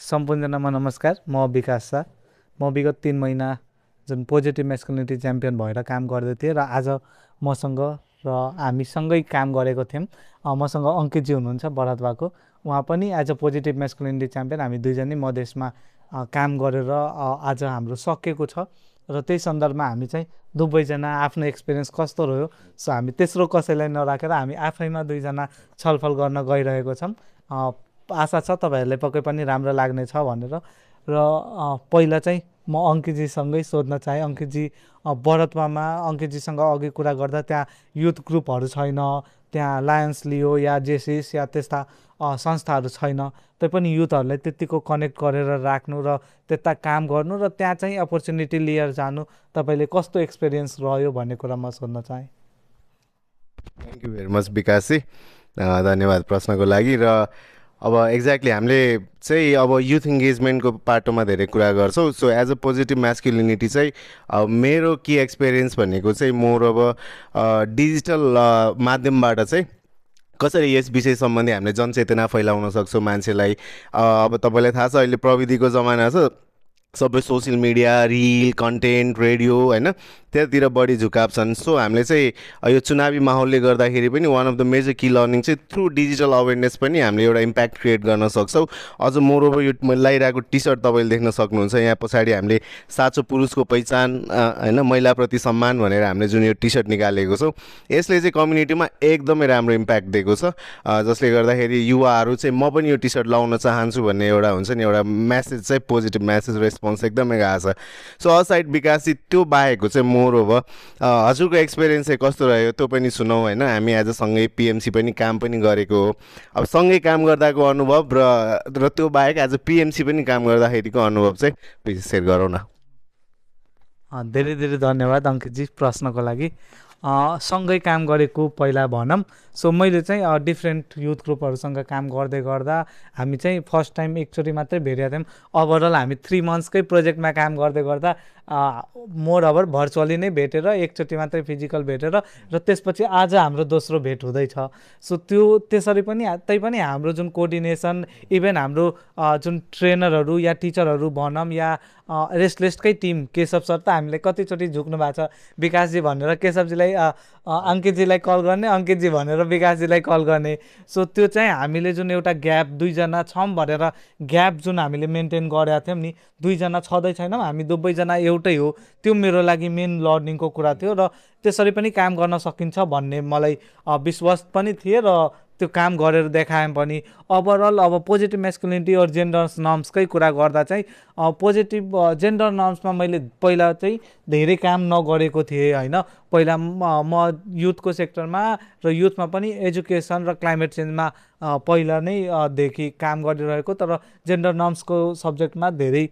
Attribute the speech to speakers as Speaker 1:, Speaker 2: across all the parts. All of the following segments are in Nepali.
Speaker 1: सम्पूर्णजनामा नमस्कार। म विकास शाह। म विगत 3 महिना जुन पोजिटिभ मेस्कुलिनिटी च्याम्पियन भएर काम गर्दै थिएँ र आज मसँग र हामीसँगै काम गरेको थियौँ। मसँग अङ्कितजी हुनुहुन्छ बरातवाको। उहाँ पनि as a positive masculinity champion हामी दुईजनै मधेसमा काम गरेर आज हाम्रो सकेको छ र त्यही सन्दर्भमा हामी चाहिँ दुवैजना आफ्नो एक्सपिरियन्स कस्तो रह्यो सो हामी तेस्रो कसैलाई नराखेर हामी आफैमा दुईजना छलफल गर्न गइरहेको छौँ। आशा छ तपाईँहरूलाई पक्कै पनि राम्रो लाग्नेछ भनेर। र पहिला चाहिँ म अङ्कितजीसँगै सोध्न चाहेँ। अङ्कितजी बरतवामा अङ्कितजीसँग अघि कुरा गर्दा त्यहाँ युथ ग्रुपहरू छैन, त्यहाँ लायन्स लियो या जेसिस या त्यस्ता संस्थाहरू छैन, तैपनि युथहरूलाई त्यत्तिको कनेक्ट गरेर राख्नु र त्यता काम गर्नु र त्यहाँ चाहिँ अपर्च्युनिटी लिएर जानु तपाईँले कस्तो एक्सपिरियन्स रह्यो भन्ने कुरा म सोध्न चाहेँ।
Speaker 2: थ्याङ्क यू भेरी मच विकासजी, धन्यवाद प्रश्नको लागि। र अब एक्ज्याक्टली हामीले चाहिँ अब युथ इङ्गेजमेन्टको पाटोमा धेरै कुरा गर्छौँ। So as a positive masculinity चाहिँ मेरो के एक्सपिरियन्स भनेको चाहिँ मोर अब डिजिटल माध्यमबाट चाहिँ कसरी यस विषय सम्बन्धी हामीले जनचेतना फैलाउन सक्छौँ मान्छेलाई। अब तपाईँलाई थाहा छ अहिले प्रविधिको जमाना छ, सबै social media, reel, content, radio होइन त्यतातिर बढी झुकाव छन्। सो हामीले चाहिँ यो चुनावी माहौलले गर्दाखेरि पनि one of the major key learning चाहिँ थ्रु डिजिटल अवेरनेस पनि हामीले एउटा इम्प्याक्ट क्रिएट गर्न सक्छौँ। अझ मोरओभर यो लगाइरहेको टी सर्ट तपाईँले देख्न सक्नुहुन्छ, यहाँ पछाडि हामीले साँचो पुरुषको पहिचान होइन महिलाप्रति सम्मान भनेर हामीले जुन यो टी सर्ट निकालेको छौँ, यसले चाहिँ कम्युनिटीमा एकदमै राम्रो इम्प्याक्ट दिएको छ। जसले गर्दाखेरि युवाहरू चाहिँ म पनि यो टी सर्ट लाउन चाहन्छु भन्ने एउटा हुन्छ नि, एउटा म्यासेज चाहिँ पोजिटिभ म्यासेज रेस्पोन्स एकदमै गएको छ। सो असाइड विकासजी त्यो बाहेकको चाहिँ मोर ओभर हजुरको एक्सपिरियन्स चाहिँ कस्तो रह्यो त्यो पनि सुनौँ होइन। हामी आज सँगै पिएमसी पनि काम पनि गरेको हो। अब सँगै काम गर्दाको अनुभव र त्यो बाहेक आज पिएमसी पनि काम गर्दाखेरिको अनुभव चाहिँ प्लिज सेयर गरौँ न।
Speaker 1: धेरै धेरै धन्यवाद अङ्कितजी प्रश्नको लागि। सँगै काम गरेको पहिला भनौँ। सो मैले चाहिँ डिफ्रेन्ट युथ ग्रुपहरूसँग काम गर्दै गर्दा हामी चाहिँ फर्स्ट टाइम एकचोटि मात्रै भेटेका थियौँ। ओभरअल हामी 3 मन्थ्सकै प्रोजेक्टमा काम गर्दै गर्दा मोर ओभर भर्चुअली नै भेटेर एकचोटि मात्रै फिजिकल भेटेर र त्यसपछि आज हाम्रो दोस्रो भेट हुँदैछ। सो त्यो त्यसरी पनि तैपनि हाम्रो जुन कोअर्डिनेसन, इभन हाम्रो जुन ट्रेनरहरू या टिचरहरू भनौँ या रेस्टलिस्टकै टिम केशव सर त हामीलाई कतिचोटि झुक्नु भएको छ, विकासजी भनेर केशवजीलाई अङ्कितजीलाई कल गर्ने, अङ्कितजी भनेर विकासजीलाई कल गर्ने। सो त्यो चाहिँ हामीले जुन एउटा ग्याप दुईजना छौँ भनेर ग्याप जुन हामीले मेन्टेन गरेका थियौँ नि, दुईजना छँदै छैनौँ, हामी दुवैजना एउटै हो, त्यो मेरो लागि मेन लर्निङको कुरा थियो। र त्यसरी पनि काम गर्न सकिन्छ भन्ने मलाई विश्वास पनि थिए र त्यो काम गरेर देखायौँ पनि। ओभरअल अब पोजिटिभ मेस्कुलिनिटी और जेन्डर नर्म्सकै कुरा गर्दा चाहिँ पोजिटिभ जेन्डर नर्म्समा मैले पहिला चाहिँ धेरै काम नगरेको थिएँ होइन। पहिला म युथको सेक्टरमा र युथमा पनि एजुकेसन र क्लाइमेट चेन्जमा पहिला नै देखि काम गरिरहेको, तर जेन्डर नर्म्सको सब्जेक्टमा धेरै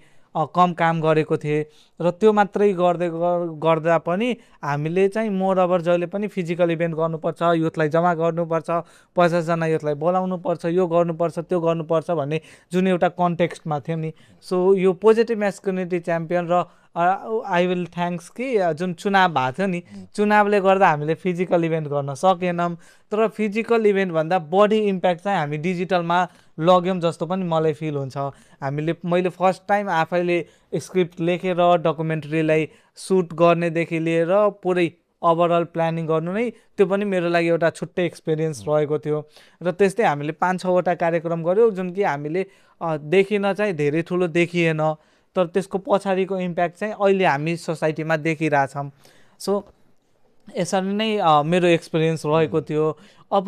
Speaker 1: कम काम गरेको थिएँ। र त्यो मात्रै गर्दा पनि हामीले चाहिँ मोर ओभर जहिले पनि फिजिकल इभेन्ट गर्नुपर्छ, युथलाई जम्मा गर्नुपर्छ, 50 जना युथलाई बोलाउनुपर्छ, यो गर्नुपर्छ त्यो गर्नुपर्छ भन्ने जुन एउटा कन्टेक्स्टमा थियौँ नि। सो यो पोजिटिभ मेस्कुलिनिटी च्याम्पियन र आई विल थ्याङ्क्स कि जुन चुनाव भएको थियो नि, चुनावले गर्दा हामीले फिजिकल इभेन्ट गर्न सकेनौँ, तर फिजिकल इभेन्टभन्दा बढी इम्प्याक्ट चाहिँ हामी डिजिटलमा लग्यौँ जस्तो पनि मलाई फिल हुन्छ। मैले फर्स्ट टाइम आफैले स्क्रिप्ट लेखेर डकुमेन्ट्रीलाई सुट गर्नेदेखि लिएर पुरै ओभरअल प्लानिङ गर्नु नै त्यो पनि मेरो लागि एउटा छुट्टै एक्सपिरियन्स रहेको थियो। र त्यस्तै हामीले 5-6वटा कार्यक्रम गऱ्यौँ जुन कि हामीले देखिन चाहिँ धेरै ठुलो देखिएन, तर त्यसको पछाडिको इम्प्याक्ट चाहिँ अहिले हामी सोसाइटीमा देखिरहेछौँ। सो यसरी नै मेरो एक्सपिरियन्स रहेको थियो। अब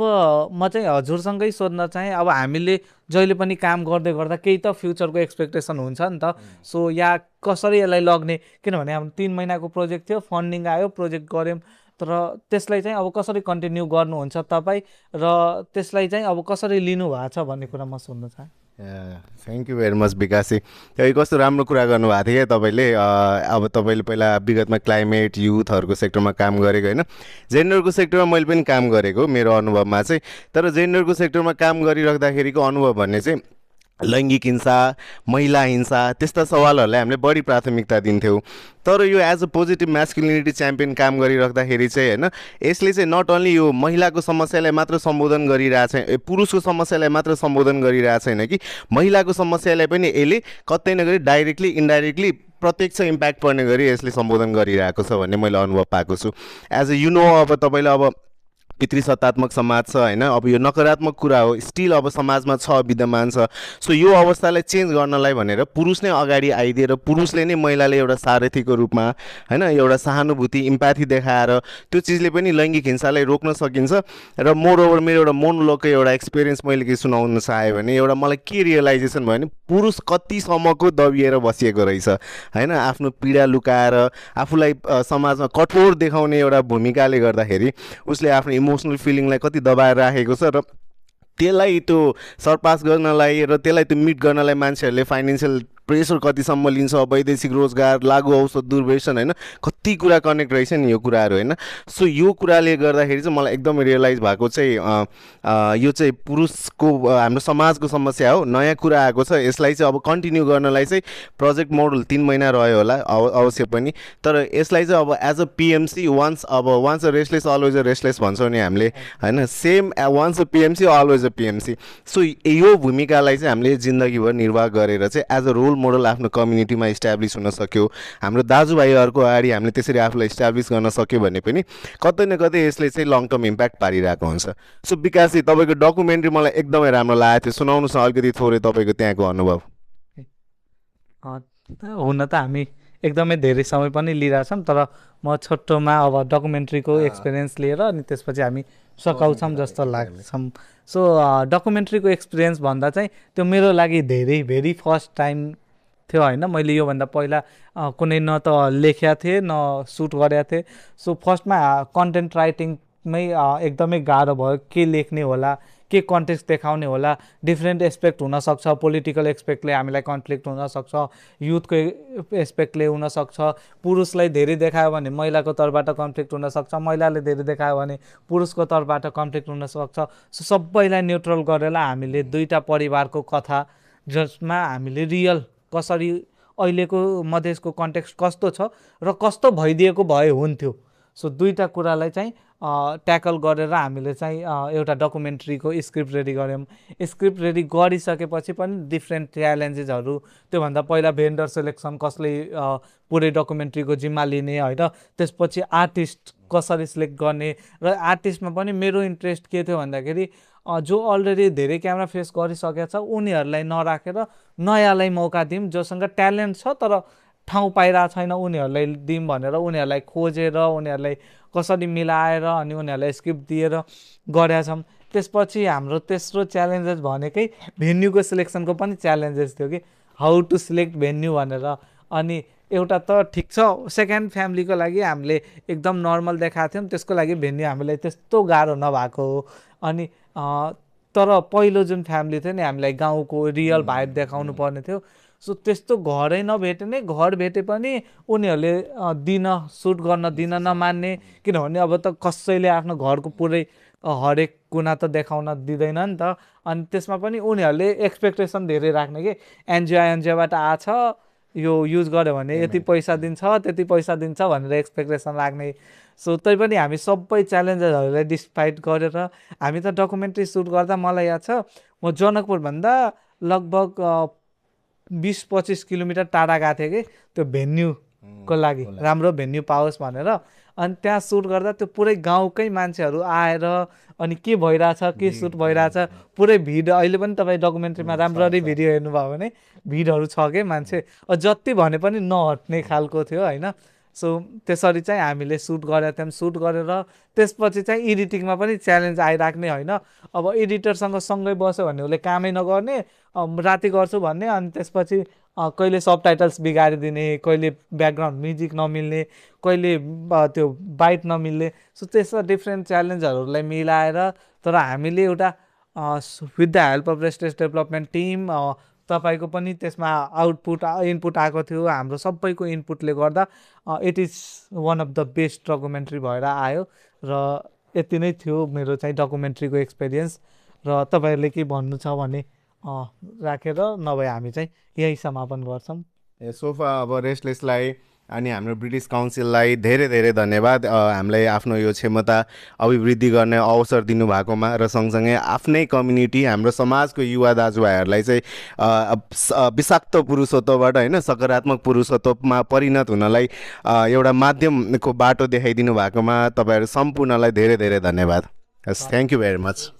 Speaker 1: म चाहिँ हजुरसँगै सोध्न चाहेँ, अब हामीले जहिले पनि काम गर्दै गर्दा केही त फ्युचरको एक्सपेक्टेसन हुन्छ नि त। सो या कसरी यसलाई लग्ने, किनभने हाम्रो 3 महिनाको प्रोजेक्ट थियो, फन्डिङ आयो, प्रोजेक्ट गऱ्यौँ, तर त्यसलाई चाहिँ अब कसरी कन्टिन्यू गर्नुहुन्छ तपाईँ र त्यसलाई चाहिँ अब कसरी लिनुभएको छ भन्ने कुरा म सोध्न चाहेँ।
Speaker 2: Thank you very much Vikasji. यो कस्तो राम्रो कुरा गर्नुभएको थियो क्या तपाईँले। अब तपाईँले पहिला विगतमा क्लाइमेट युथहरूको सेक्टरमा काम गरेको होइन, जेन्डरको सेक्टरमा मैले पनि काम गरेको मेरो अनुभवमा चाहिँ। तर जेन्डरको सेक्टरमा काम गरिराख्दाखेरिको अनुभव भन्ने चाहिँ लैङ्गिक हिंसा, महिला हिंसा, त्यस्ता सवालहरूलाई हामीले बढी प्राथमिकता दिन्थ्यौँ। तर यो as a positive masculinity champion काम गरिराख्दाखेरि चाहिँ होइन, यसले चाहिँ नट ओन्ली यो महिलाको समस्यालाई मात्र सम्बोधन गरिरहेछ, पुरुषको समस्यालाई मात्र सम्बोधन गरिरहेको छैन कि महिलाको समस्यालाई पनि यसले कतै नगरी डाइरेक्टली इन्डाइरेक्टली प्रत्यक्ष इम्प्याक्ट पर्ने गरी यसले सम्बोधन गरिरहेको छ भन्ने मैले अनुभव पाएको छु। एज अ अब तपाईँलाई अब पितृसत्तात्मक समाज छ होइन, अब यो नकारात्मक कुरा हो, स्टिल अब समाजमा छ, विद्यमान छ। सो यो अवस्थालाई चेन्ज गर्नलाई भनेर पुरुष नै अगाडि आइदिएर पुरुषले नै महिलाले एउटा सारथीको रूपमा होइन एउटा सहानुभूति इम्प्याथी देखाएर त्यो चिजले पनि लैङ्गिक हिंसालाई रोक्न सकिन्छ। र मोरओभर मेरो एउटा मोनोलोगको एउटा एक्सपिरियन्स मैले के सुनाउन चाहेँ भने एउटा मलाई के रियलाइजेसन भयो भने पुरुष कतिसम्मको दबिएर बसिएको रहेछ होइन, आफ्नो पीडा लुकाएर आफूलाई समाजमा कठोर देखाउने एउटा भूमिकाले गर्दाखेरि उसले आफ्नो इमोसनल फिलिङलाई कति दबाएर राखेको छ। र त्यसलाई त्यो सरपास गर्नलाई र त्यसलाई त्यो मिट गर्नलाई मान्छेहरूले फाइनेन्सियल प्रेसर कतिसम्म लिन्छ, वैदेशिक रोजगार, लागु औषध, दुर्व्यसन होइन, कति कुरा कनेक्ट रहेछ नि यो कुराहरू होइन। सो यो कुराले गर्दाखेरि चाहिँ मलाई एकदमै रियलाइज भएको चाहिँ यो चाहिँ पुरुषको हाम्रो समाजको समस्या हो, नयाँ कुरा आएको छ। यसलाई चाहिँ अब कन्टिन्यू गर्नलाई चाहिँ प्रोजेक्ट मोडल 3 महिना रह्यो होला अवश्य पनि, तर यसलाई चाहिँ अब as a PMC once a Restless always a Restless भन्छौँ नि हामीले होइन, same once a PMC always a PMC. So यो भूमिकालाई चाहिँ हामीले जिन्दगीभर निर्वाह गरेर चाहिँ एज अ रोल मोडल आफ्नो कम्युनिटीमा इस्टाब्लिस हुन सक्यो, हाम्रो दाजुभाइहरूको अगाडि हामीले त्यसरी आफूलाई इस्टाब्लिस गर्न सक्यो भने पनि कतै न कतै यसले चाहिँ लङ टर्म इम्प्याक्ट पारिरहेको हुन्छ। सो विकासजी तपाईँको डकुमेन्ट्री मलाई एकदमै राम्रो लागेको थियो, सुनाउनुहोस् न अलिकति थोरै तपाईँको त्यहाँको अनुभव।
Speaker 1: हुन त हामी एकदमै धेरै समय पनि लिइरहेछौँ, तर म छोटोमा अब डकुमेन्ट्रीको एक्सपिरियन्स लिएर अनि त्यसपछि हामी सघाउँछौँ जस्तो लाग्छौँ। सो डकुमेन्ट्रीको एक्सपिरियन्स भन्दा चाहिँ त्यो मेरो लागि धेरै भेरी फर्स्ट टाइम थियो होइन। मैले योभन्दा पहिला कुनै न त लेखेका थिएँ न सुट गरेका थिएँ। सो फर्स्टमा कन्टेन्ट राइटिङमै एकदमै गाह्रो भयो, के लेख्ने होला, के कन्टेक्स्ट देखाउने होला, डिफ्रेन्ट एस्पेक्ट हुनसक्छ, पोलिटिकल एस्पेक्टले हामीलाई कन्फ्लिक्ट हुनसक्छ, युथको एस्पेक्टले हुनसक्छ, पुरुषलाई धेरै देखायो भने महिलाको तर्फबाट कन्फ्लिक्ट हुनसक्छ, महिलाले धेरै देखायो भने पुरुषको तर्फबाट कन्फ्लिक्ट हुनसक्छ। सो सबैलाई न्युट्रल गरेर हामीले दुईवटा परिवारको कथा जसमा हामीले रियल कसरी अहिलेको मधेसको कन्टेक्स्ट कस्तो छ र कस्तो भइदिएको भए हुन्थ्यो, सो दुईवटा कुरालाई चाहिँ ट्याकल गरेर हामीले चाहिँ एउटा डकुमेन्ट्रीको स्क्रिप्ट रेडी गऱ्यौँ। स्क्रिप्ट रेडी गरिसकेपछि पनि डिफ्रेन्ट च्यालेन्जेसहरू, त्योभन्दा पहिला भेन्डर सेलेक्सन कसले पुरै डकुमेन्ट्रीको जिम्मा लिने होइन, त्यसपछि आर्टिस्ट कसरी सिलेक्ट गर्ने, र आर्टिस्टमा पनि मेरो इन्ट्रेस्ट के थियो भन्दाखेरि जो अलरेडी धेरै क्यामेरा फेस गरिसकेको छ उनीहरूलाई नराखेर नयाँलाई मौका दिउँ, जोसँग ट्यालेन्ट छ तर ठाउँ पाइरहेको छैन उनीहरूलाई दिउँ भनेर उनीहरूलाई खोजेर उनीहरूलाई कसरी मिलाएर अनि उनीहरूलाई स्क्रिप्ट दिएर गरेका छौँ। त्यसपछि हाम्रो तेस्रो च्यालेन्जेस भनेकै भेन्यूको सिलेक्सनको पनि च्यालेन्जेस थियो कि हाउ टु सिलेक्ट भेन्यू भनेर। अनि एउटा त ठिक छ सेकेन्ड फ्यामिलीको लागि हामीले एकदम नर्मल देखाएको थियौँ, त्यसको लागि भेन्यू हामीलाई त्यस्तो गाह्रो नभएको हो। अनि तर पहिलो जुन फ्यामिली थियो नि हामीलाई गाउँको रियल भाइब देखाउनु पर्ने थियो। सो त्यस्तो घरै नभेटे नै घर भेटे पनि उनीहरूले सुट गर्न दिन नमान्ने, किनभने अब त कसैले आफ्नो घरको पुरै हरेक कुना त देखाउन दिँदैन नि त। अनि त्यसमा पनि उनीहरूले एक्सपेक्टेसन धेरै राख्ने कि एनजिओबाट आछ यो युज गर्यो भने यति पैसा दिन्छ त्यति पैसा दिन्छ भनेर एक्सपेक्टेसन राख्ने। सो तै पनि हामी सबै च्यालेन्जेसहरूलाई डिस्पाइट गरेर हामी त डकुमेन्ट्री सुट गर्दा मलाई याद छ म जनकपुरभन्दा लगभग 20-25 किलोमिटर टाढा गएको थिएँ कि त्यो भेन्यूको लागि, राम्रो भेन्यू पाओस् भनेर। अनि त्यहाँ सुट गर्दा त्यो पुरै गाउँकै मान्छेहरू आएर अनि के भइरहेछ के सुट भइरहेछ पुरै भिड, अहिले पनि तपाईँ डकुमेन्ट्रीमा राम्ररी भिडियो हेर्नुभयो भने भिडहरू छ कि मान्छे जति भने पनि नहट्ने खालको थियो होइन। सो त्यसरी चाहिँ हामीले सुट गरेका थियौँ। सुट गरेर त्यसपछि चाहिँ एडिटिङमा पनि च्यालेन्ज आइराख्ने होइन। अब एडिटरसँग सँगै बस्यो भने उसले कामै नगर्ने, राति गर्छु भन्ने, अनि त्यसपछि कहिले सबटाइटल्स बिगारिदिने, कहिले ब्याकग्राउन्ड म्युजिक नमिल्ने, कहिले त्यो बाइट नमिल्ने। सो त्यस्ता डिफ्रेन्ट च्यालेन्जहरूलाई मिलाएर तर हामीले एउटा with the help of Restless Development team तपाईँको पनि त्यसमा इनपुट आएको थियो, हाम्रो सबैको इनपुटले गर्दा it is one of the best documentary भएर आयो। र यति नै थियो मेरो चाहिँ डकुमेन्ट्रीको एक्सपिरियन्स। र तपाईँहरूले के भन्नु छ भने राखेर नभए हामी चाहिँ यही समापन गर्छौँ।
Speaker 2: सोफा अब रेस्टलेसलाई अनि हाम्रो ब्रिटिस काउन्सिललाई धेरै धेरै धन्यवाद हामीलाई आफ्नो यो क्षमता अभिवृद्धि गर्ने अवसर दिनुभएकोमा र सँगसँगै आफ्नै कम्युनिटी हाम्रो समाजको युवा दाजुभाइहरूलाई चाहिँ विषाक्त पुरुषत्वबाट होइन सकारात्मक पुरुषत्वमा परिणत हुनलाई एउटा माध्यमको बाटो देखाइदिनु भएकोमा तपाईँहरू सम्पूर्णलाई धेरै धेरै धन्यवाद। Thank you very much.